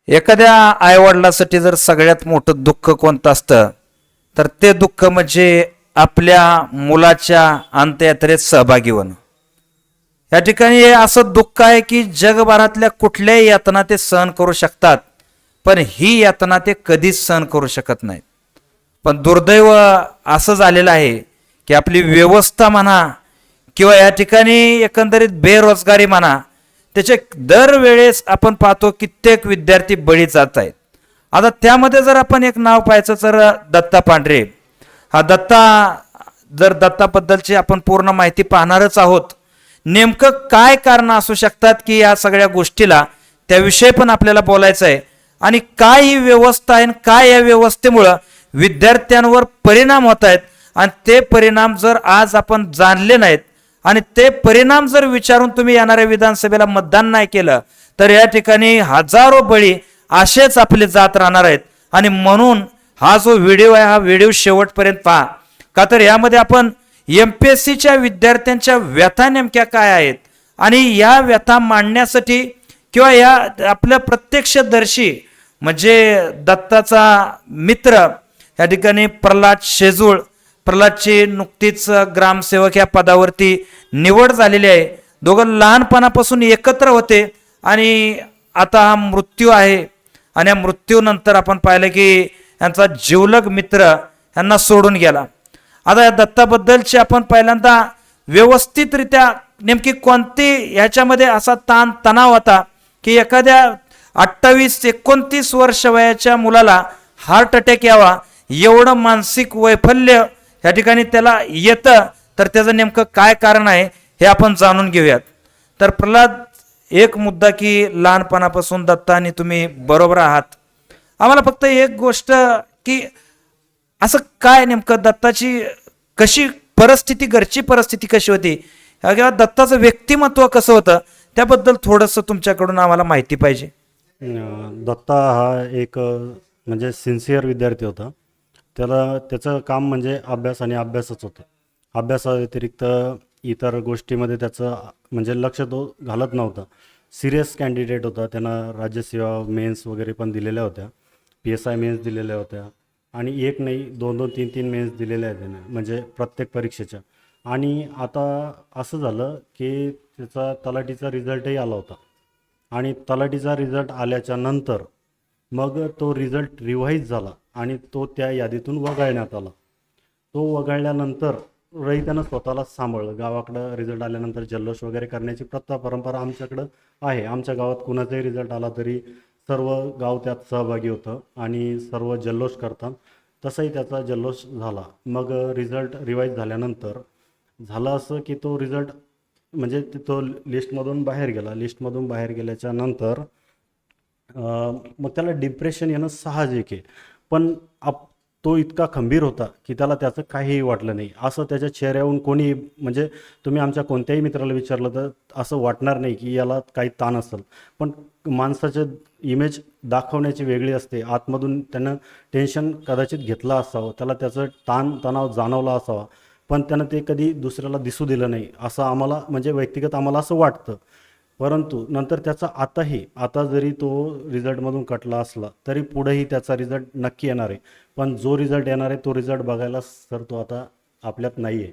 एखाद्या आईवडिलासाठी जर सगळ्यात मोठं दुःख कोणतं असतं तर ते दुःख म्हणजे आपल्या मुलाच्या अंत्ययात्रेत सहभागी होणं. या ठिकाणी हे असं दुःख आहे की जगभरातल्या कुठल्याही यातना ते सहन करू शकतात, पण ही यातना ते कधीच सहन करू शकत नाहीत. पण दुर्दैव असं झालेलं आहे की आपली व्यवस्था म्हणा किंवा या ठिकाणी एकंदरीत बेरोजगारी म्हणा, त्याचे दरवेळेस आपण पाहतो कित्येक विद्यार्थी बळी जात आहेत. आता त्यामध्ये जर आपण एक नाव पाहायचं तर दत्ता पांढरे. हा दत्ता, जर दत्ताबद्दलची आपण पूर्ण माहिती पाहणारच आहोत. नेमकं काय कारण असू शकतात की या सगळ्या गोष्टीला, त्याविषयी पण आपल्याला बोलायचं आहे. आणि काय ही व्यवस्था आहे, काय या व्यवस्थेमुळं विद्यार्थ्यांवर परिणाम होत आहेत, आणि ते परिणाम जर आज आपण जाणले नाहीत आणि ते परिणाम जर विचारून तुम्ही येणाऱ्या विधानसभेला मतदान नाही केलं तर या ठिकाणी हजारो बळी असेच आपले जात राहणार आहेत. आणि म्हणून हा जो व्हिडिओ आहे, हा व्हिडिओ शेवटपर्यंत पहा. का तर यामध्ये आपण MPSCच्या विद्यार्थ्यांच्या व्यथा नेमक्या काय आहेत आणि या व्यथा मांडण्यासाठी किंवा या आपल्या प्रत्यक्षदर्शी म्हणजे दत्ताचा मित्र या ठिकाणी प्रल्हाद शेजूळ, प्रल्हादची नुकतीच ग्रामसेवक या पदावरती निवड झालेली आहे. दोघं लहानपणापासून एकत्र होते आणि आता हा मृत्यू आहे. आणि या मृत्यूनंतर आपण पाहिलं की यांचा जिवलग मित्र यांना सोडून गेला. आता या दत्ताबद्दलची आपण पहिल्यांदा व्यवस्थितरित्या नेमकी कोणती ह्याच्यामध्ये असा ताण तणाव होता की एखाद्या 28-29 वर्ष वयाच्या मुलाला हार्ट अटॅक यावा, एवढं मानसिक वैफल्य या ठिकाणी त्याला येतं, तर त्याचं नेमकं काय कारण आहे हे आपण जाणून घेऊयात. तर प्रल्हाद, एक मुद्दा की लहानपणापासून दत्ता आणि तुम्ही बरोबर आहात. आम्हाला फक्त एक गोष्ट की असं काय नेमकं दत्ताची कशी परिस्थिती, घरची परिस्थिती कशी होती किंवा दत्ताचं व्यक्तिमत्व कसं होतं, त्याबद्दल थोडंसं तुमच्याकडून आम्हाला माहिती पाहिजे. दत्ता हा एक म्हणजे सिन्सिअर विद्यार्थी होता. त्याला त्याचं काम म्हणजे अभ्यास आणि अभ्यासच होतं. अभ्यासाव्यतिरिक्त इतर गोष्टीमध्ये त्याचं म्हणजे लक्ष तो घालत नव्हता. सिरियस कॅन्डिडेट होता. त्यानं राज्यसेवा मेन्स वगैरे पण दिलेल्या होत्या, PSI मेन्स दिलेल्या होत्या आणि एक नाही, 2-2, 3-3 मेन्स दिलेल्या आहेत त्याने, म्हणजे प्रत्येक परीक्षेच्या. आणि आता असं झालं की त्याचा तलाठीचा रिझल्टही आला होता आणि तलाठीचा रिझल्ट आल्याच्या नंतर मग तो रिझल्ट रिवाईज झाला आणि तो त्या यादीतून वगळण्यात आला. तो वगळल्यानंतर रही त्यानं स्वतःला सांभाळलं. गावाकडं रिझल्ट आल्यानंतर जल्लोष वगैरे करण्याची परंपरा आमच्याकडं आहे. आमच्या गावात कुणाचाही रिझल्ट आला तरी सर्व गाव त्यात सहभागी होतं आणि सर्व जल्लोष करतात. तसाही त्याचा जल्लोष झाला. मग रिझल्ट रिवाईज झाल्यानंतर झालं असं की तो रिझल्ट म्हणजे तो लिस्टमधून बाहेर गेला. लिस्टमधून बाहेर गेल्याच्या नंतर मग त्याला डिप्रेशन येणं साहजिक आहे. पण तो इतका खंबीर होता की त्याला त्याचं काहीही वाटलं नाही. असं त्याच्या चेहऱ्यावरून कोणी म्हणजे तुम्ही आमच्या कोणत्याही मित्राला विचारलं तर असं वाटणार नाही की याला काही ताण असेल. पण माणसाचं इमेज दाखवण्याची वेगळी असते. आतमधून त्यानं टेन्शन कदाचित घेतलं असावं, त्याला त्याचं ताण तणाव जाणवला असावा, पण त्यानं ते कधी दुसऱ्याला दिसू दिलं नाही असं आम्हाला म्हणजे व्यक्तिगत आम्हाला असं वाटतं. परंतु नंतर त्याचा आता जरी तो रिझल्टमधून कटला असला तरी पुढेही त्याचा रिझल्ट नक्की येणार आहे. पण जो रिझल्ट येणार आहे तो रिझल्ट बघायला सर तो आता आपल्यात नाही आहे.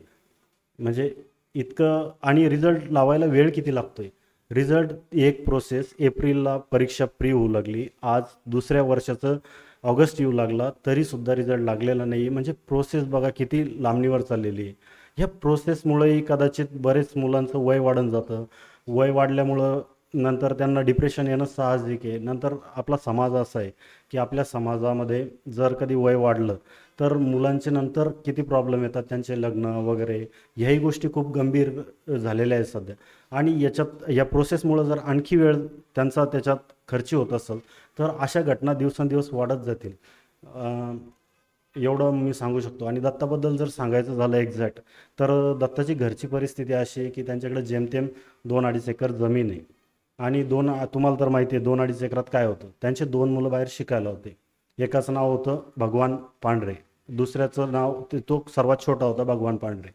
म्हणजे इतकं, आणि रिझल्ट लावायला वेळ किती लागतोय. रिझल्ट एक प्रोसेस, एप्रिलला परीक्षा प्री होऊ लागली, आज दुसऱ्या वर्षाचं ऑगस्ट येऊ लागला तरीसुद्धा रिझल्ट लागलेला नाही. म्हणजे प्रोसेस बघा किती लांबणीवर चाललेली आहे. ह्या प्रोसेसमुळेही कदाचित बरेच मुलांचं वय वाढून जातं. वय वाढल्यामुळं नंतर त्यांना डिप्रेशन येणं साहजिक आहे. नंतर आपला समाज असा आहे की आपल्या समाजामध्ये जर कधी वय वाढलं तर मुलांचे नंतर किती प्रॉब्लेम येतात, त्यांचे लग्न वगैरे ह्याही गोष्टी खूप गंभीर झालेल्या आहेत सध्या. आणि या प्रोसेसमुळं जर आणखी वेळ त्यांचा त्याच्यात खर्ची होत असेल तर अशा घटना दिवसेंदिवस वाढत जातील. एवढं मी सांगू शकतो. आणि दत्ताबद्दल जर सांगायचं झालं एक्झॅक्ट तर दत्ताची घरची परिस्थिती अशी आहे की त्यांच्याकडे जेमतेम 2-2.5 एकर जमीन आहे. आणि तुम्हाला तर माहिती आहे 2-2.5 एकरात काय होतं. त्यांचे 2 मुलं बाहेर शिकायला होते. एकाचं नाव होतं भगवान पांढरे, दुसऱ्याचं नाव तो सर्वात छोटा होता भगवान पांढरे,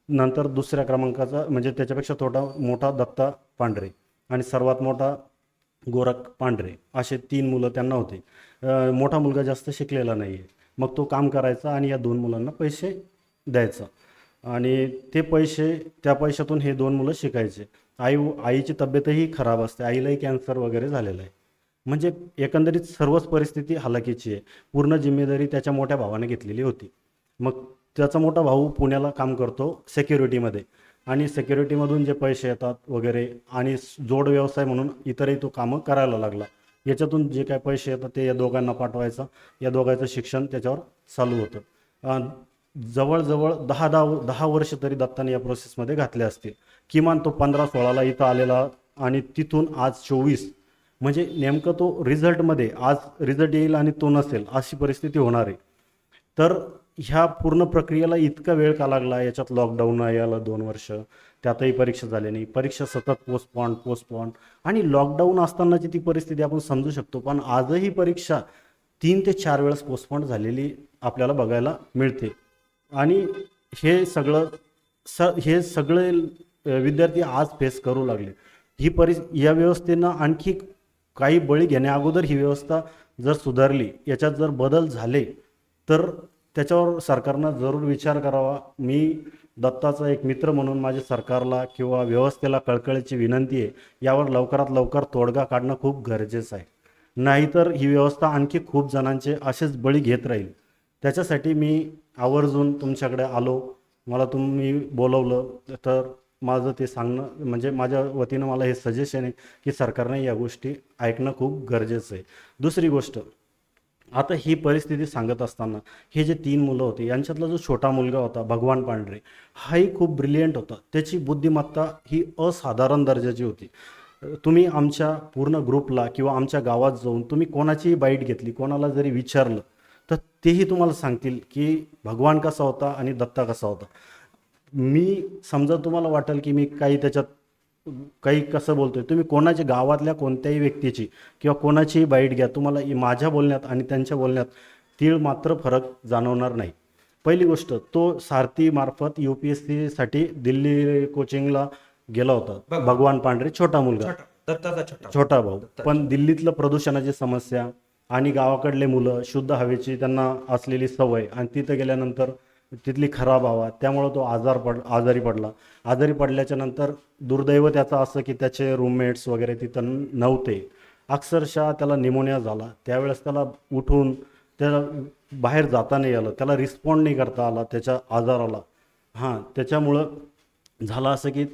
नंतर दुसऱ्या क्रमांकाचा म्हणजे त्याच्यापेक्षा मोठा दत्ता पांढरे, आणि सर्वात मोठा गोरख पांढरे असे 3 मुलं त्यांना होते. मोठा मुलगा जास्त शिकलेला नाही आहे. मग तो काम करायचा आणि या 2 मुलांना पैसे द्यायचा आणि ते पैसे त्या पैशातून हे 2 मुलं शिकायचे. आईची तब्येतही खराब असते. आईलाही कॅन्सर वगैरे झालेला आहे. म्हणजे एकंदरीत सर्वच परिस्थिती हलाखीची आहे. पूर्ण जिम्मेदारी त्याच्या मोठ्या भावाने घेतलेली होती. मग त्याचा मोठा भाऊ पुण्याला काम करतो सिक्युरिटीमध्ये आणि सिक्युरिटीमधून जे पैसे येतात वगैरे आणि जोड व्यवसाय म्हणून इतरही तो कामं करायला लागला. याच्यातून जे काय पैसे येतात ते या दोघांना पाठवायचं. या दोघांचं शिक्षण त्याच्यावर चालू होतं. जवळजवळ 10 वर्ष तरी दत्ताने या प्रोसेसमध्ये घातले असतील. किमान तो 15-16ला इथं आलेला आणि तिथून आज 24, म्हणजे नेमकं तो रिझल्टमध्ये आज रिझल्ट येईल आणि तो नसेल अशी परिस्थिती होणार आहे. तर ह्या पूर्ण प्रक्रियेला इतका वेळ का लागला? याच्यात लॉकडाऊन याला 2 वर्ष, त्यातही परीक्षा झाल्या नाही. परीक्षा सतत पोस्टपॉन आणि लॉकडाऊन असतानाची ती परिस्थिती आपण समजू शकतो. पण आजही परीक्षा 3 ते 4 वेळेस पोस्टपॉन झालेली आपल्याला बघायला मिळते. आणि हे सगळं हे सगळे विद्यार्थी आज फेस करू लागले. या व्यवस्थेनं आणखी काही बळी घेण्या अगोदर ही व्यवस्था जर सुधारली, याच्यात जर बदल झाले तर त्याच्यावर सरकारनं जरूर विचार करावा. मी दत्ताचा एक मित्र म्हणून माझ्या सरकारला किंवा व्यवस्थेला कळकळीची विनंती आहे, यावर लवकरात लवकर तोडगा काढणं खूप गरजेचं आहे. नाहीतर ही व्यवस्था आणखी खूप जणांचे असेच बळी घेत राहील. त्याच्यासाठी मी आवर्जून तुमच्याकडे आलो. मला तुम्ही बोलवलं तर माझं ते सांगणं म्हणजे माझ्या वतीनं मला हे सजेशन आहे की सरकारने या गोष्टी ऐकणं खूप गरजेचं आहे. दुसरी गोष्ट, आता ही परिस्थिती सांगत असताना हे जे 3 मुलं होते यांच्यातला जो छोटा मुलगा होता भगवान पांढरे, हाही खूप ब्रिलियंट होता. त्याची बुद्धिमत्ता ही असाधारण दर्जाची होती. तुम्ही आमच्या पूर्ण ग्रुपला किंवा आमच्या गावात जाऊन तुम्ही कोणाचीही बाईट घेतली, कोणाला जरी विचारलं तर तेही तुम्हाला सांगतील की भगवान कसा होता आणि दत्ता कसा होता. मी समजा तुम्हाला वाटेल की मी काही त्याच्यात काही कसं बोलतोय, तुम्ही कोणाच्या गावातल्या कोणत्याही व्यक्तीची किंवा कोणाचीही बाईट घ्या, तुम्हाला माझ्या बोलण्यात आणि त्यांच्या बोलण्यात तीळ मात्र फरक जाणवणार नाही. पहिली गोष्ट, तो सारथीमार्फत UPSC साठी दिल्ली कोचिंगला गेला होता. भगवान पांढरे छोटा मुलगा, छोटा भाऊ. पण दिल्लीतलं प्रदूषणाची समस्या आणि गावाकडले मुलं शुद्ध हवेची त्यांना असलेली सवय आणि तिथं गेल्यानंतर तिथली खराब हवा, त्यामुळं तो आजारी पडला. आजारी पडल्याच्या नंतर दुर्दैव त्याचं असं की त्याचे रूममेट्स वगैरे तिथं नव्हते. अक्षरशः त्याला निमोनिया झाला. त्यावेळेस त्याला उठून त्याला बाहेर जाता नाही आलं, त्याला रिस्पॉन्ड नाही करता आला त्याच्या आजाराला. त्याच्यामुळं झालं असं की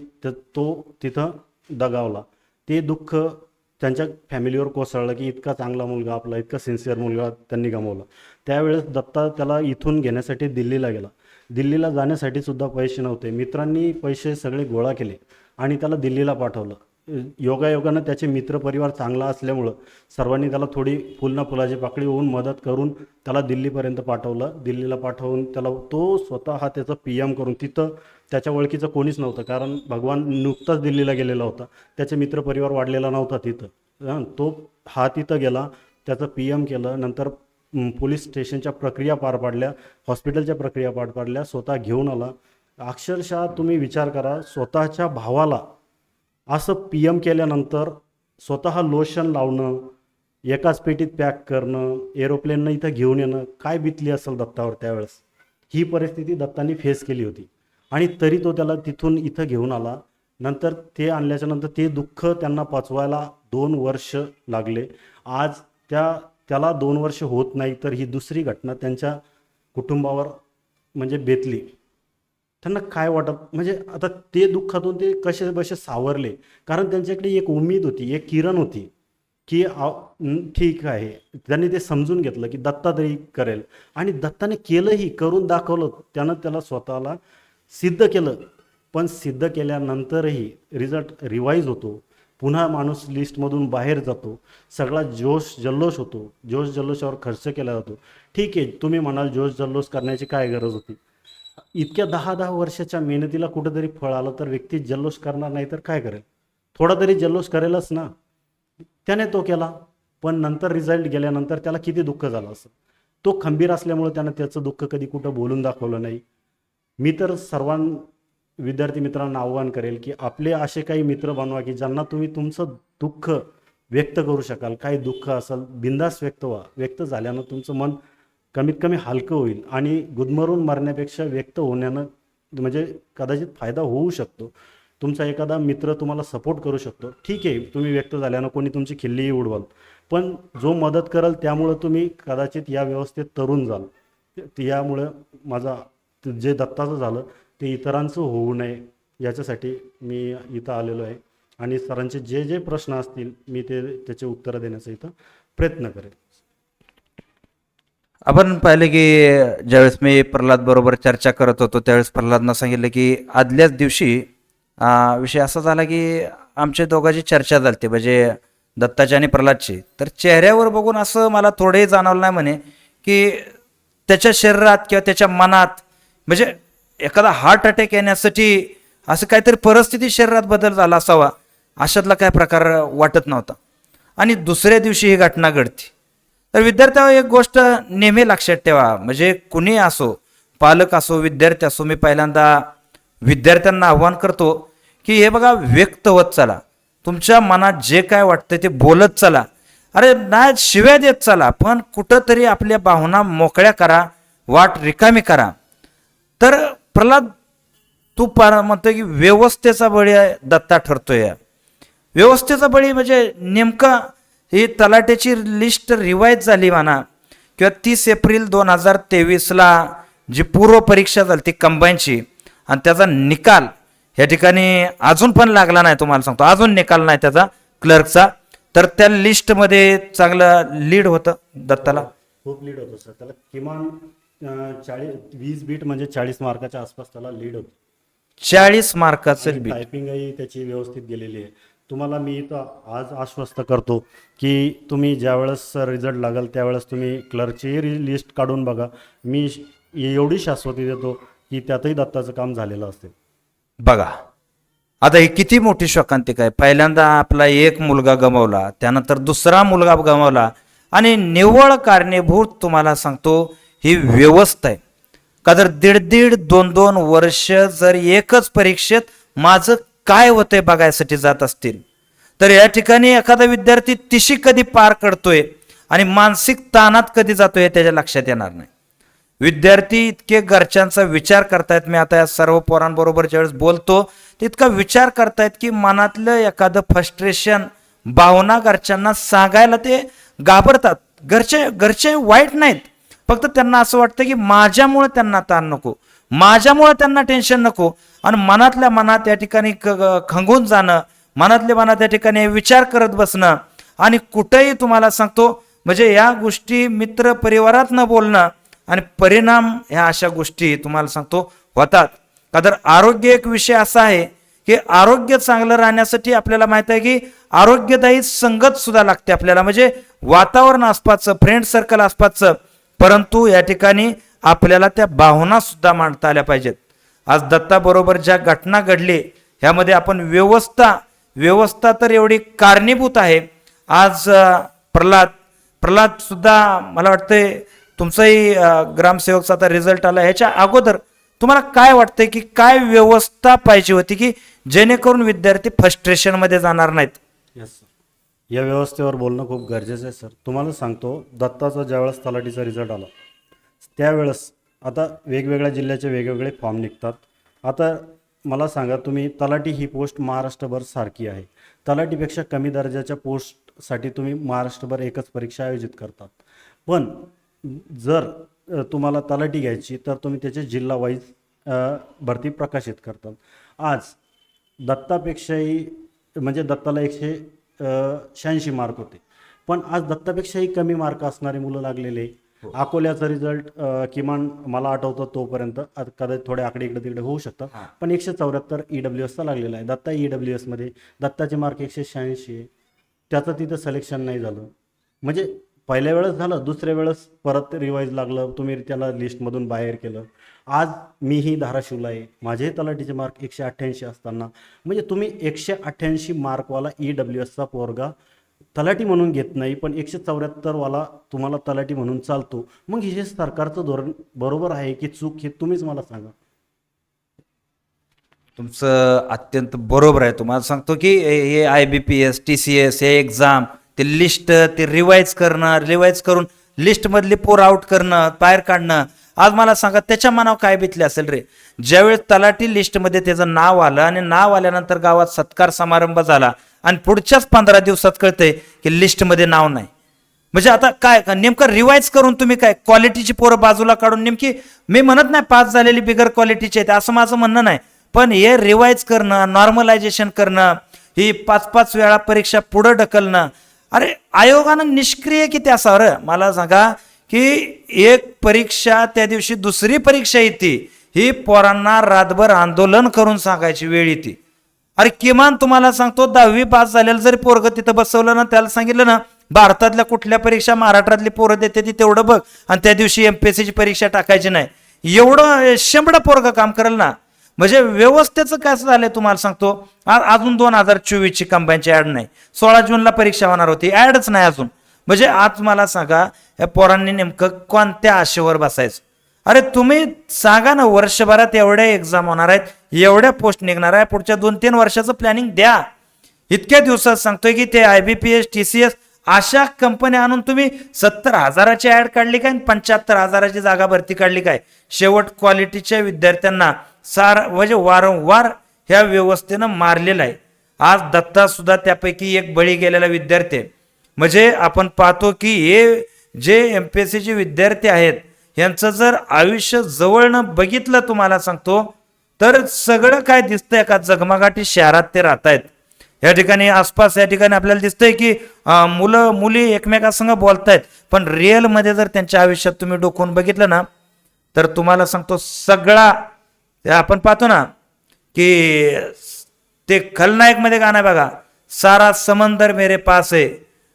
तो तिथं दगावला. ते दुःख त्यांच्या फॅमिलीवर कोसळलं की इतका चांगला मुलगा आपला, इतका सिन्सिअर मुलगा त्यांनी गमावला. त्यावेळेस दत्ता त्याला इथून घेण्यासाठी दिल्लीला गेला. दिल्लीला जाण्यासाठी सुद्धा पैसे नव्हते. मित्रांनी पैसे सगळे गोळा केले आणि त्याला दिल्लीला पाठवलं. योगायोगानं त्याचे मित्रपरिवार चांगला असल्यामुळं सर्वांनी त्याला थोडी फुलाची पाकळी होऊन मदत करून त्याला दिल्लीपर्यंत पाठवलं. दिल्लीला पाठवून त्याला तो स्वतः त्याचं PM करून, तिथं त्याच्या ओळखीचं कोणीच नव्हतं कारण भगवान नुकताच दिल्लीला गेलेला होता. त्याचे मित्रपरिवार वाढलेला नव्हता तिथं. तो तिथं गेला, त्याचं PM केलं. नंतर पोलीस स्टेशनच्या प्रक्रिया पार पाडल्या, हॉस्पिटलच्या प्रक्रिया पार पाडल्या, स्वतः घेऊन आला. अक्षरशः तुम्ही विचार करा, स्वतःच्या भावाला असं PM केल्यानंतर स्वतः लोशन लावणं, एकाच पेटीत पॅक करणं, एरोप्लेननं इथं घेऊन येणं, काय बितली असेल दत्तावर त्यावेळेस. ही परिस्थिती दत्तांनी फेस केली होती आणि तरी तो त्याला तिथून इथं घेऊन आला. नंतर ते आणल्याच्या नंतर ते दुःख त्यांना पचवायला 2 वर्ष लागले. आज त्याला 2 वर्ष होत नाही तर ही दुसरी घटना त्यांच्या कुटुंबावर म्हणजे बेतली. त्यांना काय वाटत, म्हणजे आता ते दुःखातून ते कसे बसे सावरले, कारण त्यांच्याकडे एक उमेद होती, एक किरण होती की ठीक आहे. त्यांनी ते समजून घेतलं की दत्ता तरी करेल आणि दत्ताने केलंही, करून दाखवलं. त्याला स्वतःला सिद्ध केलं. पण सिद्ध केल्यानंतरही रिझल्ट रिवाईज होतो, पुन्हा माणूस लिस्टमधून बाहेर जातो, सगळा जोश जल्लोष होतो, जोश जल्लोषावर खर्च केला जातो. ठीक आहे, तुम्ही म्हणाल जोश जल्लोष करण्याची काय गरज होती? इतक्या 10 वर्षाच्या मेहनतीला कुठंतरी फळ आलं तर व्यक्ती जल्लोष करणार नाही तर काय करेल? थोडा तरी जल्लोष करेलच ना. त्याने तो केला, पण नंतर रिझल्ट गेल्यानंतर त्याला किती दुःख झालं असं. तो खंबीर असल्यामुळे त्यानं त्याचं दुःख कधी कुठं बोलून दाखवलं नाही. मी तर विद्यार्थी मित्रांना आव्हान करेल की आपले असे काही मित्र बनवा की ज्यांना तुम्ही तुमचं दुःख व्यक्त करू शकाल, काही दुःख असेल बिनधास्त व्यक्त व्हा. व्यक्त झाल्यानं तुमचं मन कमीत कमी हलकं होईल आणि गुदमरून मरण्यापेक्षा व्यक्त होण्यानं म्हणजे कदाचित फायदा होऊ शकतो. तुमचा एखादा मित्र तुम्हाला सपोर्ट करू शकतो. ठीक आहे, तुम्ही व्यक्त झाल्यानं कोणी तुमची खिल्लीही उडवाल, पण जो मदत कराल त्यामुळं तुम्ही कदाचित या व्यवस्थेत तरुण जाल. यामुळं माझा जे दत्ताचं झालं ते इतरांचं होऊ नये याच्यासाठी मी इथं आलेलो आहे आणि सरांचे जे जे प्रश्न असतील मी त्याचे उत्तरं देण्याचा इथं प्रयत्न करेन. आपण पाहिलं की ज्यावेळेस मी प्रल्हाद बरोबर चर्चा करत होतो त्यावेळेस प्रल्हादनं सांगितलं की आदल्याच दिवशी विषय असा झाला की आमच्या दोघांची चर्चा झाली म्हणजे दत्ताची आणि प्रल्हादची. तर चेहऱ्यावर बघून असं मला थोडंही जाणवलं नाही म्हणे की त्याच्या शरीरात किंवा त्याच्या मनात म्हणजे एखादा हार्ट अटॅक येण्यासाठी असं काहीतरी परिस्थिती शरीरात बदल झाला असावा अशातला काय प्रकार वाटत नव्हता. आणि दुसऱ्या दिवशी ही घटना घडती. तर विद्यार्थ्यावर एक गोष्ट नेहमी लक्षात ठेवा, म्हणजे कुणी असो, पालक असो, विद्यार्थी असो, मी पहिल्यांदा विद्यार्थ्यांना आव्हान करतो की हे बघा, व्यक्त होत चला. तुमच्या मनात जे काय वाटतं ते बोलत चला. अरे नाही शिव्या देत चला, पण कुठंतरी आपल्या भावना मोकळ्या करा, वाट रिकामी करा. तर प्रल्हाद तू म्हणतोय की व्यवस्थेचा बळी दत्ता ठरतोय. व्यवस्थेचा बळी म्हणजे नेमका ही तलाट्याची लिस्ट रिवाईज झाली म्हणा किंवा 30 एप्रिल 2023ला जी पूर्व परीक्षा झाली ती कंबाईनची आणि त्याचा निकाल या ठिकाणी अजून पण लागला नाही. तुम्हाला सांगतो अजून निकाल नाही त्याचा क्लर्कचा. तर त्या लिस्टमध्ये चांगलं लीड होतं दत्ताला, खूप लीड होतं सर. त्याला किमान 20 बीट म्हणजे 40 मार्काच्या आसपास त्याला लीड होतं. 40 मार्काचं बीट. टायपिंगही त्याची व्यवस्थित गेलेली आहे. तुम्हाला मी इथं आज आश्वस्त करतो की तुम्ही ज्यावेळेस रिझल्ट लागेल त्यावेळेस तुम्ही क्लर्कची लिस्ट काढून बघा. मी एवढी शाश्वती देतो की त्यातही दत्ताचं काम झालेलं असेल. बघा आता ही किती मोठी शोकांतिका आहे. पहिल्यांदा आपला एक मुलगा गमावला, त्यानंतर दुसरा मुलगा गमावला आणि निव्वळ कारणीभूत तुम्हाला सांगतो ही व्यवस्था आहे. का तर 1.5-2 वर्ष जर एकच परीक्षेत माझं काय होतंय बघायसाठी जात असतील तर या ठिकाणी एखादा विद्यार्थी तिशी कधी पार करतोय आणि मानसिक ताणात कधी जातोय त्याच्या लक्षात येणार नाही. विद्यार्थी इतके घरच्यांचा विचार करतायत. मी आता या सर्व पोरांबरोबर ज्यावेळेस बोलतो तितका विचार करतायत की मनातलं एखादं फ्रस्ट्रेशन भावना घरच्यांना सांगायला ते घाबरतात. घरचे वाईट नाहीत, फक्त त्यांना असं वाटतं की माझ्यामुळे त्यांना ताण नको, माझ्यामुळे त्यांना टेन्शन नको. आणि मनातल्या मनात या ठिकाणी खंगून जाणं, मनातल्या मनात या ठिकाणी विचार करत बसणं आणि कुठेही तुम्हाला सांगतो म्हणजे या गोष्टी मित्र परिवारात न बोलणं आणि परिणाम ह्या अशा गोष्टी तुम्हाला सांगतो होतात. का तर आरोग्य एक विषय असा आहे की आरोग्य चांगलं राहण्यासाठी आपल्याला माहित आहे की आरोग्यदायी संगत सुद्धा लागते आपल्याला, म्हणजे वातावरण आसपासचं, फ्रेंड सर्कल आसपासचं. परंतु या ठिकाणी आपल्याला त्या भावना सुद्धा मांडता आल्या पाहिजेत. आज दत्ताबरोबर ज्या घटना घडली ह्यामध्ये आपण व्यवस्था तर एवढी कारणीभूत आहे. आज प्रल्हाद सुद्धा मला वाटतंय तुमचाही ग्रामसेवकचा आता रिझल्ट आला, ह्याच्या अगोदर तुम्हाला काय वाटतंय की काय व्यवस्था पाहिजे होती की जेणेकरून विद्यार्थी फ्रस्ट्रेशनमध्ये जाणार नाहीत? यस सर, या व्यवस्थेवर बोलणं खूप गरजेचं आहे सर. तुम्हाला सांगतो दत्ताचा ज्यावेळेस तलाठीचा रिझल्ट आला त्यावेळेस आता वेगवेगळ्या जिल्ह्याचे वेगवेगळे फॉर्म निघतात. आता मला सांगा तुम्ही, तलाठी ही पोस्ट महाराष्ट्रभर सारखी आहे. तलाठीपेक्षा कमी दर्जाच्या पोस्टसाठी तुम्ही महाराष्ट्रभर एकच परीक्षा आयोजित करतात. पण जर तुम्हाला तलाठी घ्यायची तर तुम्ही त्याचे जिल्हा वाईज भरती प्रकाशित करतात. आज दत्तापेक्षाही म्हणजे दत्ताला 186 मार्क होते, पण आज दत्तापेक्षाही कमी मार्क असणारी मुलं लागलेले. अकोल्याचा रिझल्ट किमान मला आठवतं तोपर्यंत, कदाचित थोडे आकडे इकडे तिकडे होऊ शकतात, पण 174 EWSचा लागलेला आहे. दत्ता EWSमध्ये दत्ताचे मार्क 186 आहे. त्याचं तिथं सिलेक्शन नाही झालं. म्हणजे पहिल्या वेळेस झालं, दुसऱ्या वेळेस परत रिवाईज लागलं, तुम्ही त्याला लिस्टमधून बाहेर केलं. आज मीही धाराशिवला आहे, माझेही तलाठीचे मार्क 188 असताना म्हणजे तुम्ही 188 मार्कवाला EWSचा पोरगा तलाठी म्हणून घेत नाही, पण 174 वाला तुम्हाला तलाठी म्हणून चालतो. मग हे सरकारचं धोरण बरोबर आहे की चूक हे तुम्हीच मला सांगा. तुमचं अत्यंत बरोबर आहे. तुम्हाला सांगतो की हे IBPS TCS हे एक्झाम ते लिस्ट ते रिवाईज करणं, रिवाईज करून लिस्टमधली पोर आउट करणं, बाहेर काढणं. आज मला सांगा त्याच्या मनावर काय बितले असेल रे, ज्यावेळेस तलाठी लिस्टमध्ये त्याचं नाव आलं आणि नाव आल्यानंतर गावात सत्कार समारंभ झाला आणि पुढच्याच 15 दिवसात कळतंय की लिस्टमध्ये नाव नाही. म्हणजे आता काय नेमकं रिवाईज करून तुम्ही काय क्वालिटीची पोरं बाजूला काढून, नेमकी मी म्हणत नाही पास झालेली बिगर क्वालिटीची आहेत असं माझं म्हणणं नाही, पण हे रिवाईज करणं, नॉर्मलायझेशन करणं, ही 5-5 वेळा परीक्षा पुढं ढकलणं, अरे आयोगानं निष्क्रिय किती असावं. मला सांगा की एक परीक्षा त्या दिवशी दुसरी परीक्षा येते, ही पोरांना रातभर आंदोलन करून सांगायची वेळ येते. अरे किमान तुम्हाला सांगतो 10वी पास झालेलं जरी पोरग तिथं बसवलं ना, त्याला सांगितलं ना भारतातल्या कुठल्या परीक्षा महाराष्ट्रातली पोरं देते ती तेवढं बघ आणि त्या दिवशी MPSCची परीक्षा टाकायची नाही, एवढं 100 पोरग काम करेल ना. म्हणजे व्यवस्थेचं काय झालंय तुम्हाला सांगतो. अजून 2024ची कंबाईनची ऍड नाही, 16 जूनला परीक्षा होणार होती, ऍडच नाही अजून. म्हणजे आज मला सांगा या पोरांनी नेमकं कोणत्या आशेवर बसायचं. अरे तुम्ही सांगा ना, वर्षभरात एवढ्या एक्झाम होणार आहेत, एवढ्या पोस्ट निघणार आहे, पुढच्या 2-3 वर्षाचं प्लॅनिंग द्या. इतक्या दिवसात सांगतोय की ते IBPS TCS अशा कंपन्या आणून तुम्ही 70,000ची ऍड काढली काय, 75,000ची जागा भरती काढली काय. शेवट क्वालिटीच्या विद्यार्थ्यांना म्हणजे वारंवार ह्या व्यवस्थेनं मारलेलं आहे. आज दत्ता सुद्धा त्यापैकी एक बळी गेलेला विद्यार्थी आहे. म्हणजे आपण पाहतो की हे जे MPSCचे विद्यार्थी आहेत यांचं जर आयुष्य जवळनं बघितलं तुम्हाला सांगतो तर सगळं काय दिसतंय का जगमगाटी शहरात ते राहत आहेत. या ठिकाणी आसपास या ठिकाणी आपल्याला दिसतंय की मुलं मुली एकमेकांसंग बोलतायत, पण रिअलमध्ये जर त्यांच्या आयुष्यात तुम्ही डोकून बघितलं ना तर तुम्हाला सांगतो सगळा आपण पाहतो ना की ते खलनायक मध्ये गाणं आहे बघा, सारा समंदर मेरे पास है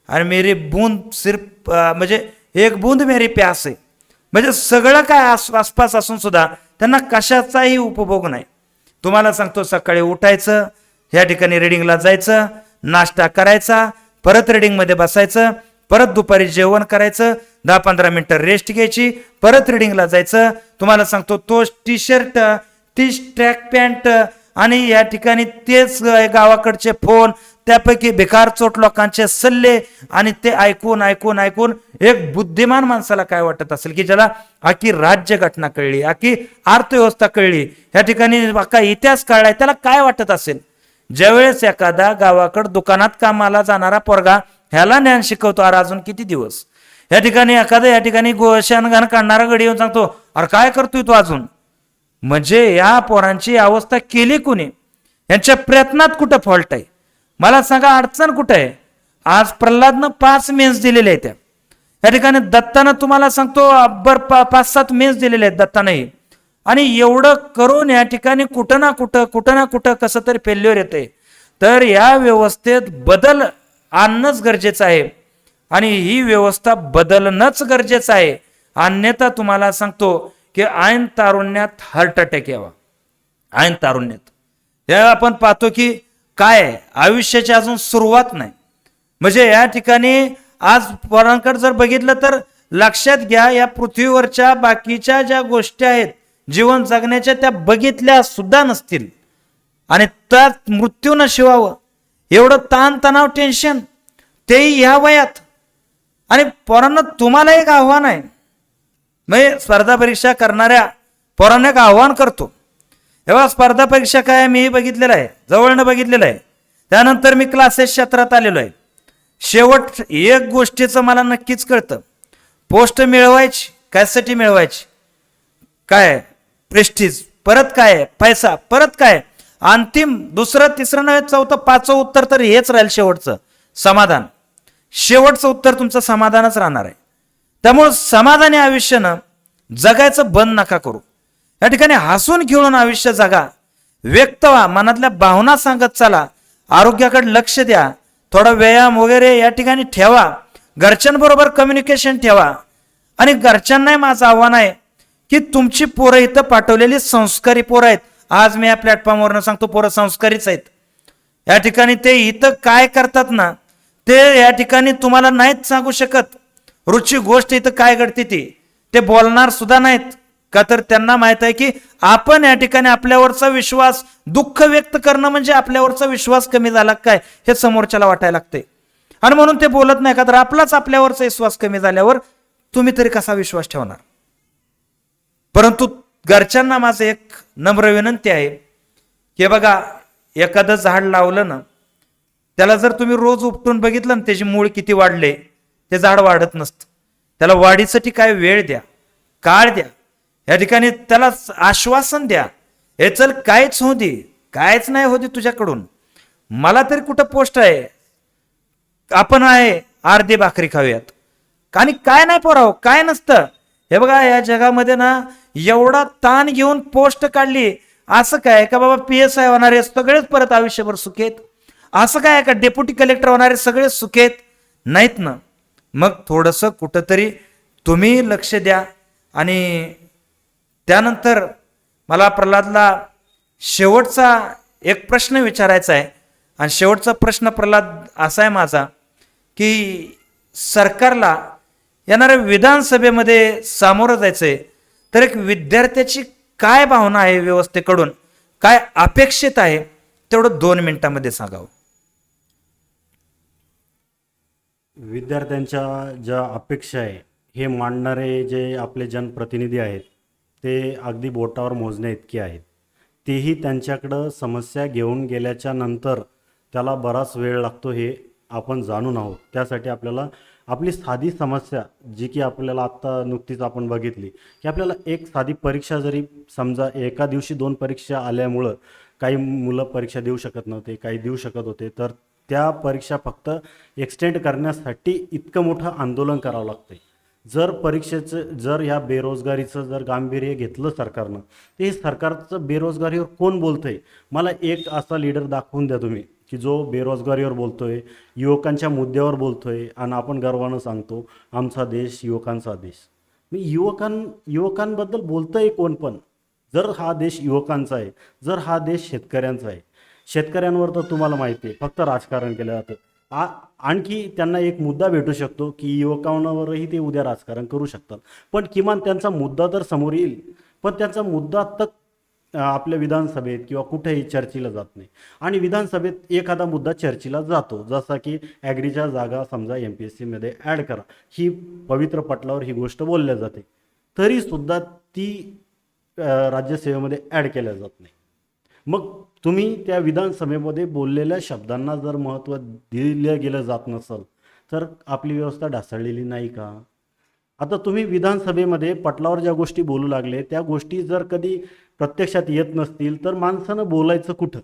आणि मेरी बूंद सिर्फ म्हणजे एक बूंद मेरी प्यास आहे. म्हणजे सगळं काय आसपास असून सुद्धा त्यांना कशाचाही उपभोग नाही. तुम्हाला सांगतो सकाळी उठायचं, ह्या ठिकाणी रिडिंगला जायचं, नाश्ता करायचा, परत रिडिंगमध्ये बसायचं, परत दुपारी जेवण करायचं, 10-15 मिनिटं रेस्ट घ्यायची, परत रिडिंगला जायचं. तुम्हाला सांगतो तोच टी-शर्ट, तीच ट्रॅक पॅन्ट आणि या ठिकाणी तेच गावाकडचे फोन, त्यापैकी भिकारचोट लोकांचे सल्ले आणि ते ऐकून ऐकून ऐकून एक बुद्धिमान माणसाला काय वाटत असेल की ज्याला आखी राज्य घटना कळली, आखी अर्थव्यवस्था कळली, या ठिकाणी अख्खा इतिहास कळलाय, त्याला काय वाटत असेल. ज्यावेळेस एखादा गावाकड दुकानात कामाला जाणारा पोरगा ह्याला ज्ञान शिकवतो, अरे अजून किती दिवस. या ठिकाणी एखादा या ठिकाणी शेणघाण काढणारा गडी येऊन सांगतो अरे काय करतोय तू अजून. म्हणजे या पोरांची अवस्था केली कुणी, यांच्या प्रयत्नात कुठं फॉल्ट आहे मला सांगा, अडचण कुठं आहे. आज प्रल्हादनं 5 मेन्स दिलेले आहेत, या ठिकाणी दत्तानं तुम्हाला सांगतो 5-7 मेन्स दिलेले आहेत दत्तानंही. आणि एवढं करून या ठिकाणी कुठं ना कुठं कसं तरी फेल्युअर येते. तर या व्यवस्थेत बदल आणणंच गरजेचं आहे आणि ही व्यवस्था बदलणंच गरजेचं आहे. अन्यथा तुम्हाला सांगतो की ऐन तारुण्यात हार्ट अटॅक यावा, ऐन तारुण्यात. या आपण पाहतो की काय आयुष्याची अजून सुरुवात नाही. म्हणजे या ठिकाणी आज पोरांकडे जर बघितलं तर लक्षात घ्या, या पृथ्वीवरच्या बाकीच्या ज्या गोष्टी आहेत जीवन जगण्याच्या त्या बघितल्या सुद्धा नसतील आणि त्यात मृत्यूनं शिवावं एवढं ताणतणाव टेन्शन तेही ह्या वयात. आणि पोरांना तुम्हाला एक आव्हान आहे, म्हणजे स्पर्धा परीक्षा करणाऱ्या पोरांना एक आव्हान करतो. तेव्हा स्पर्धा परीक्षा काय मी बघितलेलं आहे, जवळनं बघितलेलं आहे, त्यानंतर मी क्लासेस क्षेत्रात आलेलो आहे. शेवट एक गोष्टीचं मला नक्कीच कळतं, पोस्ट मिळवायची कशासाठी मिळवायची, काय प्रेस्टीज, परत काय पैसा, परत काय अंतिम 2रं 3रं नव्हे 4थं 5वं उत्तर तर हेच राहील शेवटचं समाधान. शेवटचं उत्तर तुमचं समाधानच राहणार आहे. त्यामुळं समाधानी आयुष्यानं जगायचं बंद नका करू. या ठिकाणी हसून खेळून आयुष्य जगा, व्यक्त व्हा, मनातल्या भावना सांगत चला, आरोग्याकडे लक्ष द्या, थोडा व्यायाम वगैरे या ठिकाणी ठेवा, घरच्यांबरोबर कम्युनिकेशन ठेवा. आणि घरच्यांनाही माझं आव्हान आहे की तुमची पोरं इथं पाठवलेली संस्कारी पोरं आहेत. आज मी या प्लॅटफॉर्मवरनं सांगतो पोरं संस्कारीच आहेत. या ठिकाणी ते इथं काय करतात ना ते या ठिकाणी तुम्हाला नाहीत सांगू शकत. रुची गोष्ट इथं काय घडते ती ते बोलणार सुद्धा नाहीत, का तर त्यांना माहित आहे की आपण या ठिकाणी आपल्यावरचा विश्वास, दुःख व्यक्त करणं म्हणजे आपल्यावरचा विश्वास कमी झाला काय हे समोरच्याला वाटायला लागते. आणि म्हणून ते बोलत नाही का, तर आपलाच आपल्यावरचा विश्वास कमी झाल्यावर तुम्ही तरी कसा विश्वास ठेवणार. परंतु घरच्यांना माझं एक नम्र विनंती आहे की बघा, एखादं झाड लावलं ना, त्याला जर तुम्ही रोज उपटून बघितलं ना त्याची मूळ किती वाढले, ते झाड वाढत नसतं. त्याला वाढीसाठी काय वेळ द्या, काळ द्या. या ठिकाणी त्याला आश्वासन द्या, हे चल काहीच होऊ दे, काहीच नाही होते तुझ्याकडून, मला तरी कुठं पोस्ट आहे, आपण आहे अर्धी भाकरी खाऊयात. आणि काय नाही पोराव, काय नसतं. हे बघा, या जगामध्ये ना एवढा ताण घेऊन पोस्ट काढली, असं काय का बाबा PSI होणारे सगळेच परत आयुष्यभर सुखेत, असं काय का डेप्युटी कलेक्टर होणारे सगळे सुखेत नाहीत ना. मग थोडंसं कुठंतरी तुम्ही लक्ष द्या. आणि त्यानंतर मला प्रल्हादला शेवटचा एक प्रश्न विचारायचा आहे. आणि शेवटचा प्रश्न प्रल्हाद असा आहे माझा की सरकारला येणाऱ्या विधानसभेमध्ये सामोरं जायचंय, तर एक विद्यार्थ्याची काय भावना आहे, व्यवस्थेकडून काय अपेक्षित आहे, तेवढं 2 मिनिटांमध्ये सांगावं. विद्यार्थ्यांच्या ज्या अपेक्षा आहे हे मांडणारे जे आपले जनप्रतिनिधी आहेत ते अगदी बोटावर मोजण्या इतके आहेत. तेही त्यांच्याकडं समस्या घेऊन गेल्याच्या नंतर त्याला बराच वेळ लागतो हे आपण जाणून आहोत. त्यासाठी आपल्याला आपली साधी समस्या, जी की आपल्याला आत्ता नुकतीच आपण बघितली, की आपल्याला एक साधी परीक्षा जरी समजा एका दिवशी 2 परीक्षा आल्यामुळं काही मुलं परीक्षा देऊ शकत नव्हते, काही देऊ शकत होते, तर त्या परीक्षा फक्त एक्सटेंड करण्यासाठी इतकं मोठं आंदोलन करावं लागतं. जर परीक्षेचं, जर ह्या बेरोजगारीचं जर गांभीर्य घेतलं सरकारनं, ते सरकारचं बेरोजगारीवर कोण बोलतंय, मला एक असा लीडर दाखवून द्या तुम्ही की जो बेरोजगारीवर बोलतोय, युवकांच्या मुद्द्यावर बोलतोय आणि आपण गर्वानं सांगतो आमचा देश युवकांचा देश. मी युवकांबद्दल बोलतोय कोण? पण जर हा देश युवकांचा आहे, जर हा देश शेतकऱ्यांचा आहे, शेतकऱ्यांवर तर तुम्हाला माहिती आहे फक्त राजकारण केलं जातं. आणखी त्यांना एक मुद्दा भेटू शकतो की युवकांवरही ते उद्या राजकारण करू शकतात, पण किमान त्यांचा मुद्दा तर समोर येईल. पण त्यांचा मुद्दा तर आपल्या विधानसभेत किंवा कुठेही चर्चेला जात नाही. आणि विधानसभेत एखादा मुद्दा चर्चेला जातो, जसा की ॲग्रीच्या जागा समजा MPSC मध्ये ॲड करा, ही पवित्र पटलावर ही गोष्ट बोलल्या जाते, तरीसुद्धा ती राज्यसेवेमध्ये ॲड केल्या जात नाही. मग तुम्ही त्या विधानसभेमध्ये बोललेल्या शब्दांना जर महत्त्व दिलं गेलं जात नसेल तर आपली व्यवस्था ढासळलेली नाही का? आता तुम्ही विधानसभेमध्ये पटलावर ज्या गोष्टी बोलू लागले, त्या गोष्टी जर कधी प्रत्यक्षात येत नसतील तर माणसानं बोलायचं कुठं?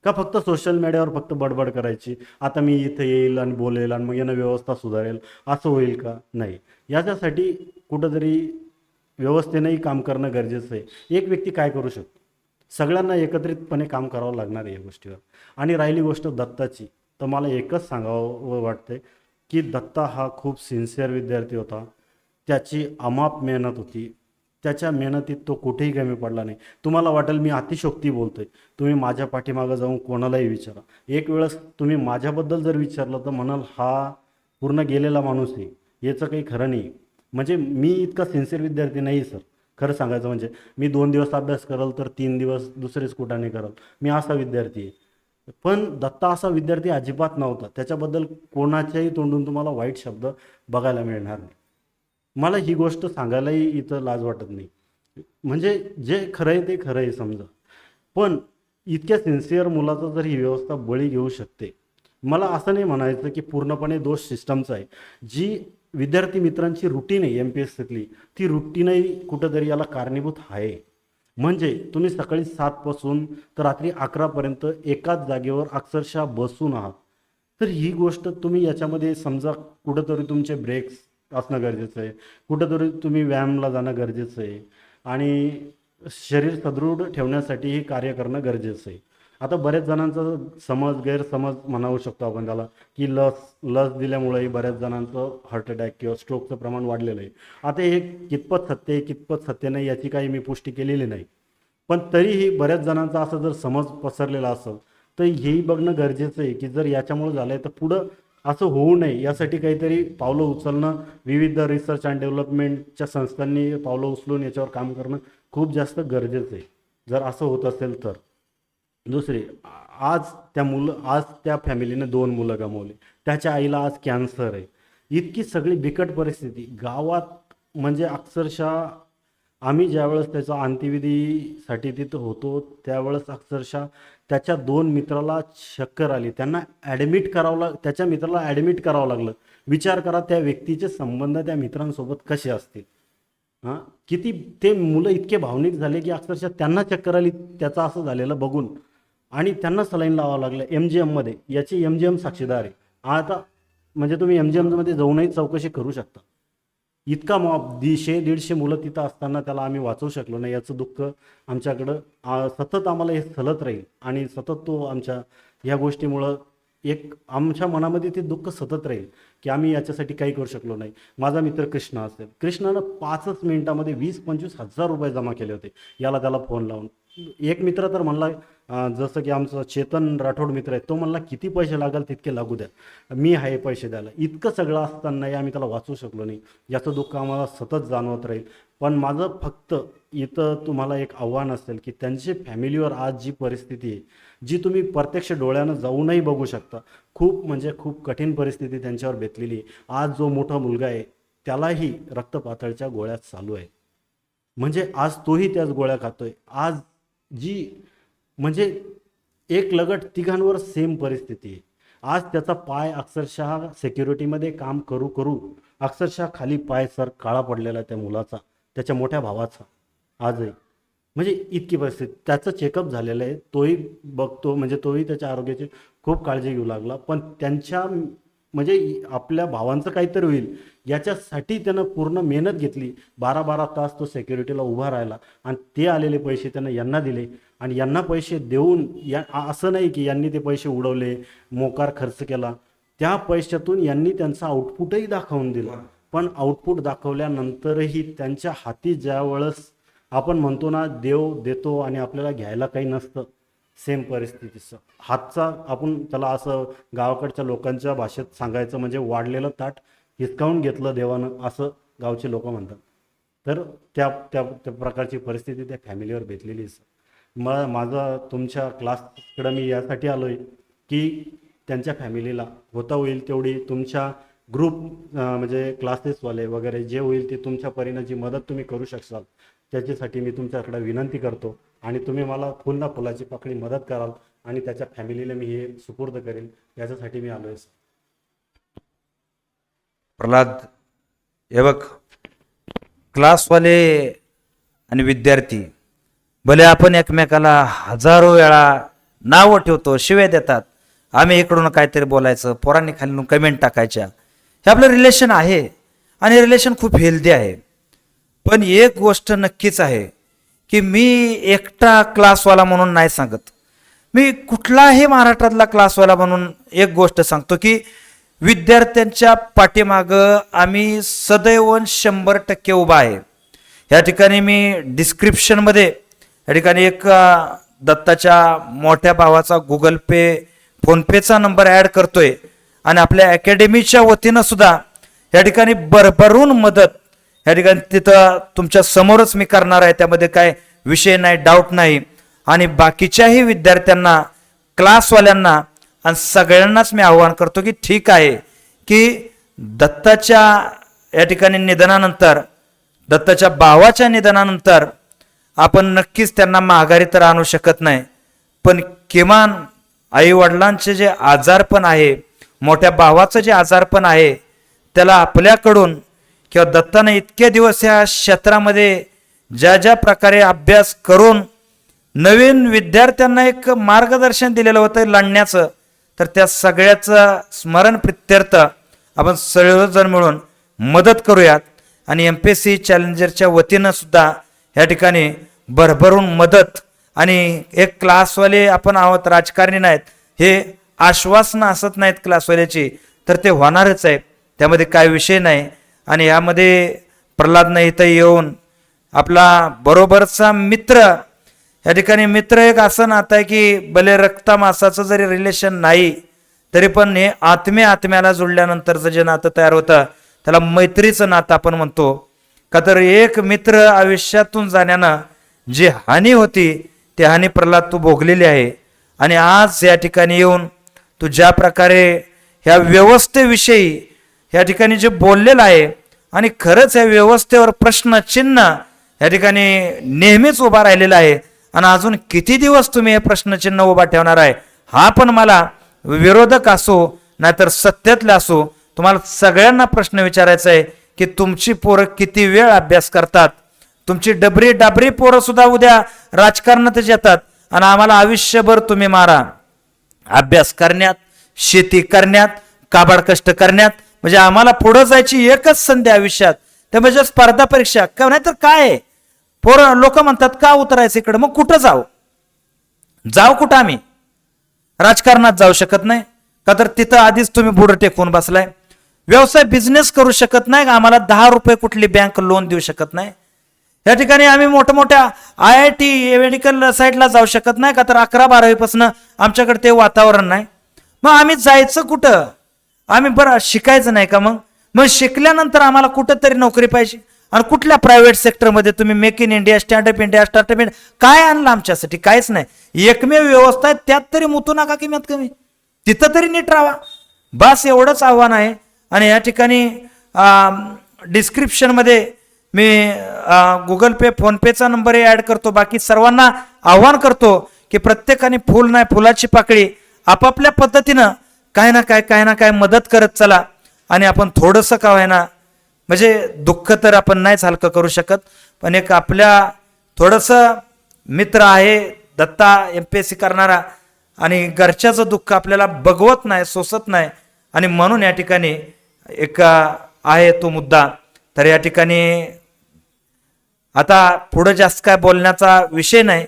का फक्त सोशल मीडियावर फक्त बडबड करायची, आता मी इथे येईल आणि बोलेल आणि मग यानं व्यवस्था सुधारेल, असं होईल का? नाही. याच्यासाठी कुठंतरी व्यवस्थेनंही काम करणं गरजेचं आहे. एक व्यक्ती काय करू शकतो? सगळ्यांना एकत्रितपणे काम करावं लागणार आहे या गोष्टीवर. आणि राहिली गोष्ट दत्ताची, तर मला एकच सांगावं वाटतंय की दत्ता हा खूप सिन्सिअर विद्यार्थी होता. त्याची अमाप मेहनत होती. त्याच्या मेहनतीत तो कुठेही कमी पडला नाही. तुम्हाला वाटेल मी अतिशयोक्ती बोलतोय, तुम्ही माझ्या पाठीमागं जाऊन कोणालाही विचारा. एक वेळेस तुम्ही माझ्याबद्दल जर विचारलं तर म्हणाल हा पूर्ण गेलेला माणूस आहे, याचं काही खरं नाही. म्हणजे मी इतका सिन्सिअर विद्यार्थी नाही सर. खरं सांगायचं म्हणजे मी 2 दिवस अभ्यास करल तर 3 दिवस दुसरेच कुठाने करल, मी असा विद्यार्थी आहे. पण दत्ता असा विद्यार्थी अजिबात नव्हता. त्याच्याबद्दल कोणाच्याही तोंडून तुम्हाला वाईट शब्द बघायला मिळणार नाही. मला ही गोष्ट सांगायलाही इथं लाज वाटत नाही. म्हणजे जे खरं आहे ते खरं आहे समजा. पण इतक्या सिन्सिअर मुलाचा जर ही व्यवस्था बळी घेऊ शकते, मला असं नाही म्हणायचं की पूर्णपणे दोष सिस्टमचा आहे. जी विद्यार्थी मित्रांची रुटीन आहे MPSCतली, ती रुटीनही कुठंतरी याला कारणीभूत आहे. म्हणजे तुम्ही सकाळी 7 पासून तर रात्री 11 पर्यंत एकाच जागेवर अक्षरशः बसून आहात. तर ही गोष्ट तुम्ही याच्यामध्ये समजा कुठंतरी तुमचे ब्रेक्स असणं गरजेचं आहे, कुठंतरी तुम्ही व्यायामला जाणं गरजेचं आहे आणि शरीर सदृढ ठेवण्यासाठी हे कार्य करणं गरजेचं आहे. आता बऱ्याच जणांचा गैरसमज म्हणावू शकतो आपण त्याला, की लस दिल्यामुळेही बऱ्याच जणांचं हार्ट अटॅक किंवा स्ट्रोकचं प्रमाण वाढलेलं आहे. आता हे कितपत सत्य आहे कितपत सत्य नाही याची काही मी पुष्टी केलेली नाही, पण तरीही बऱ्याच जणांचा असं जर समज पसरलेला असेल तर हेही बघणं गरजेचं आहे की जर याच्यामुळे झालं आहे तर पुढं असं होऊ नये यासाठी काहीतरी पावलं उचलणं, विविध रिसर्च अँड डेव्हलपमेंटच्या संस्थांनी पावलं उचलून याच्यावर काम करणं खूप जास्त गरजेचं आहे. जर असं होत असेल तर. दुसरी, आज त्या फॅमिलीने 2 मुलं गमावली. त्याच्या आईला आज कॅन्सर आहे. इतकी सगळी बिकट परिस्थिती गावात, म्हणजे अक्षरशः आम्ही ज्यावेळेस त्याचा अंत्यविधीसाठी तिथं होतो त्यावेळेस अक्षरशः त्याच्या 2 मित्राला चक्कर आली, त्यांना ॲडमिट करावं त्याच्या मित्राला ॲडमिट करावं लागलं. विचार करा त्या व्यक्तीचे संबंध त्या मित्रांसोबत कसे असतील. हां, किती ते मुलं इतके भावनिक झाले की अक्षरशः त्यांना चक्कर आली त्याचं असं झालेलं बघून, आणि त्यांना सलाईन लावावं लागलं MGMमध्ये. याची MGM साक्षीदार आहे. आता म्हणजे तुम्ही MGMमध्ये जाऊनही चौकशी करू शकता. इतका मॉब 100-150 मुलं तिथं असताना त्याला आम्ही वाचवू शकलो नाही, याचं दुःख आमच्याकडं सतत आम्हाला हे सलत राहील. आणि सतत तो आमच्या ह्या गोष्टीमुळं एक आमच्या मनामध्ये ते दुःख सतत राहील की आम्ही याच्यासाठी काही करू शकलो नाही. माझा मित्र कृष्णा असेल, कृष्णानं 5च मिनिटामध्ये 20-25 हजार रुपये जमा केले होते याला त्याला फोन लावून. एक मित्र तर म्हणला, जसं की आमचा चेतन राठोड मित्र आहे, तो म्हणला किती पैसे लागेल तितके लागू द्या, मी आहे पैसे द्यायला. इतकं सगळं असतानाही आम्ही त्याला वाचवू शकलो नाही. याचं दुःख आम्हाला सतत जाणवत राहील. पण माझं फक्त इथं तुम्हाला एक आव्हान असेल की त्यांची फॅमिलीवर आज जी परिस्थिती आहे, जी तुम्ही प्रत्यक्ष डोळ्यानं जाऊनही बघू शकता, खूप म्हणजे खूप कठीण परिस्थिती त्यांच्यावर बेतलेली आहे. आज जो मोठा मुलगा आहे त्यालाही रक्तपातळच्या गोळ्या चालू आहे, म्हणजे आज तोही त्याच गोळ्या खातोय. आज जी म्हणजे एक लगट तिघांवर सेम परिस्थिती आहे. आज त्याचा पाय अक्षरशः सिक्युरिटीमध्ये काम करू करू अक्षरशः खाली पाय सर काळा पडलेला त्या मुलाचा, त्याच्या मोठ्या भावाचा आजही. म्हणजे इतकी परिस्थिती. त्याचं चेकअप झालेलं आहे, तोही बघतो, म्हणजे तोही त्याच्या आरोग्याची खूप काळजी घेऊ लागला. पण त्यांच्या म्हणजे आपल्या भावांचं काहीतरी होईल याच्यासाठी त्यानं पूर्ण मेहनत घेतली. 12-12 तास तो सिक्युरिटीला उभा राहिला आणि ते आलेले पैसे त्यानं यांना दिले. आणि यांना पैसे देऊन असं नाही की यांनी ते पैसे उडवले, मोकार खर्च केला. त्या पैशातून यांनी त्यांचा आउटपुटही दाखवून दिला. पण आउटपुट दाखवल्यानंतरही त्यांच्या हाती ज्या वेळेस आपण म्हणतो ना, देव देतो आणि आपल्याला घ्यायला काही नसतं, सेम परिस्थितीचं हातचा, आपण त्याला असं गावाकडच्या लोकांच्या भाषेत सांगायचं म्हणजे वाढलेलं ताट हिसकावून घेतलं देवानं, असं गावचे लोक म्हणतात. तर त्या त्या त्या प्रकारची परिस्थिती त्या फॅमिलीवर बेतलेली आहे. माझा तुमच्या क्लासकडं मी यासाठी आलो आहे की त्यांच्या फॅमिलीला होता होईल तेवढी तुमच्या ग्रुप म्हणजे क्लासेसवाले वगैरे जे होईल ते तुमच्या परीनं जी मदत तुम्ही करू शकाल त्याच्यासाठी मी तुमच्याकडे विनंती करतो. आणि तुम्ही मला फुल ना फुलाची पाकळी मदत कराल आणि त्याच्या फॅमिलीला मी हे सुपूर्द करेल, याच्यासाठी मी आलो आहे. प्रल्हाद, हे बघ, क्लासवाले आणि विद्यार्थी भले आपण एकमेकाला हजारो वेळा नावं ठेवतो, शिव्या देतात, आम्ही इकडून काहीतरी बोलायचं, पोरांनी खाली कमेंट टाकायच्या, हे आपलं रिलेशन आहे आणि रिलेशन खूप हेल्दी आहे. पण एक गोष्ट नक्कीच आहे की मी एकटा क्लासवाला म्हणून नाही सांगत, मी कुठलाही महाराष्ट्रातला क्लासवाला म्हणून एक गोष्ट सांगतो की विद्यार्थ्यांच्या पाठीमागं आम्ही सदैव 100% उभा आहे. या ठिकाणी मी डिस्क्रिप्शनमध्ये या ठिकाणी एक दत्ताच्या मोठ्या भावाचा गुगल पे, फोनपेचा नंबर ॲड करतोय आणि आपल्या अकॅडमीच्या वतीनं सुद्धा या ठिकाणी भरभरून मदत या ठिकाणी तिथं तुमच्या समोरच मी करणार आहे, त्यामध्ये काय विषय नाही, डाऊट नाही. आणि बाकीच्याही विद्यार्थ्यांना, क्लासवाल्यांना आणि सगळ्यांनाच मी आवाहन करतो की ठीक आहे की दत्ताच्या या ठिकाणी निधनानंतर, दत्ताच्या भावाच्या निधनानंतर आपण नक्कीच त्यांना माघारी तर आणू शकत नाही, पण किमान आई वडिलांचे जे आजारपण आहे, मोठ्या भावाचं जे आजारपण आहे, त्याला आपल्याकडून किंवा दत्तानं इतके दिवस या क्षेत्रामध्ये ज्या ज्या प्रकारे अभ्यास करून नवीन विद्यार्थ्यांना एक मार्गदर्शन दिलेलं होतं लढण्याचं, तर त्या सगळ्याचं स्मरण प्रित्यर्थ आपण सर्वजण मिळून मदत करूयात. आणि MPSC चॅलेंजरच्या वतीनं सुद्धा या ठिकाणी भरभरून मदत. आणि एक क्लासवाले आपण आहोत, राजकारणी नाहीत, हे आश्वासनं असत नाहीत क्लासवाल्याची, तर ते होणारच आहे, त्यामध्ये काय विषय नाही. आणि यामध्ये प्रल्हादनं इथं येऊन आपला बरोबरचा मित्र, या ठिकाणी मित्र एक असं नातं आहे की भले रक्ता मासाचं जरी रिलेशन नाही तरी पण हे आत्म्याला जुळल्यानंतरचं जे नातं तयार होतं त्याला मैत्रीचं नातं आपण म्हणतो. का तर एक मित्र आयुष्यातून जाण्यानं जी हानी होती ती हानी प्रल्हाद तू भोगलेली आहे. आणि आज या ठिकाणी येऊन तू ज्या प्रकारे ह्या व्यवस्थेविषयी या ठिकाणी जे बोललेलं आहे आणि खरंच या व्यवस्थेवर प्रश्नचिन्ह या ठिकाणी नेहमीच उभा राहिलेला आहे. आणि अजून किती दिवस तुम्ही हे प्रश्नचिन्ह उभा ठेवणार आहे, हा पण मला विरोधक असो नाहीतर सत्यातले असो तुम्हाला सगळ्यांना प्रश्न विचारायचा आहे की तुमची पोरं किती वेळ अभ्यास करतात. तुमची डाबरी पोरं सुद्धा उद्या राजकारणातच येतात आणि आम्हाला आयुष्यभर तुम्ही मारा. अभ्यास करण्यात, शेती करण्यात, काबाड कष्ट करण्यात, म्हणजे आम्हाला पुढं जायची एकच संधी आयुष्यात, ते म्हणजे स्पर्धा परीक्षा का नाही तर काय आहे. पोरं लोक म्हणतात का उतरायचं इकडं, मग कुठं जाऊ कुठं आम्ही राजकारणात जाऊ शकत नाही का, तर तिथं आधीच तुम्ही बुडं टेकून बसलाय. व्यवसाय बिझनेस करू शकत नाही, आम्हाला 10 रुपये कुठली बँक लोन देऊ शकत नाही. या ठिकाणी आम्ही मोठ्या IIT मेडिकल साईडला जाऊ शकत नाही का, तर 11-12वी पासून आमच्याकडे ते वातावरण नाही. मग आम्ही जायचं कुठं, आम्ही बरं शिकायचं नाही का, मग शिकल्यानंतर आम्हाला कुठं तरी नोकरी पाहिजे. आणि कुठल्या प्रायव्हेट सेक्टरमध्ये तुम्ही make in India, startup India काय आणलं आमच्यासाठी, काहीच नाही. एकमेव व्यवस्था आहे, त्यात तरी मुतू नका किंमत कमी, तिथं तरी नीट राहा. बस एवढंच आव्हान आहे. आणि या ठिकाणी डिस्क्रिप्शनमध्ये मी गुगल पे, फोनपेचा नंबरही ॲड करतो. बाकी सर्वांना आव्हान करतो की प्रत्येकाने फुल नाही फुलाची पाकळी आपापल्या पद्धतीनं काय ना काय मदत करत चला. आणि आपण थोडंसं का व्हायना, म्हणजे दुःख तर आपण नाहीच हलकं करू शकत, पण एक आपल्या थोडंसं मित्र आहे दत्ता MPSC करणारा, आणि घरच्याचं दुःख आपल्याला बघवत नाही, सोसत नाही. आणि म्हणून या ठिकाणी एक आहे तो मुद्दा. तर या ठिकाणी आता पुढं जास्त काय बोलण्याचा विषय नाही,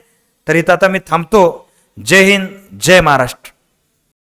तर इथं आता मी थांबतो. जय हिंद, जय महाराष्ट्र.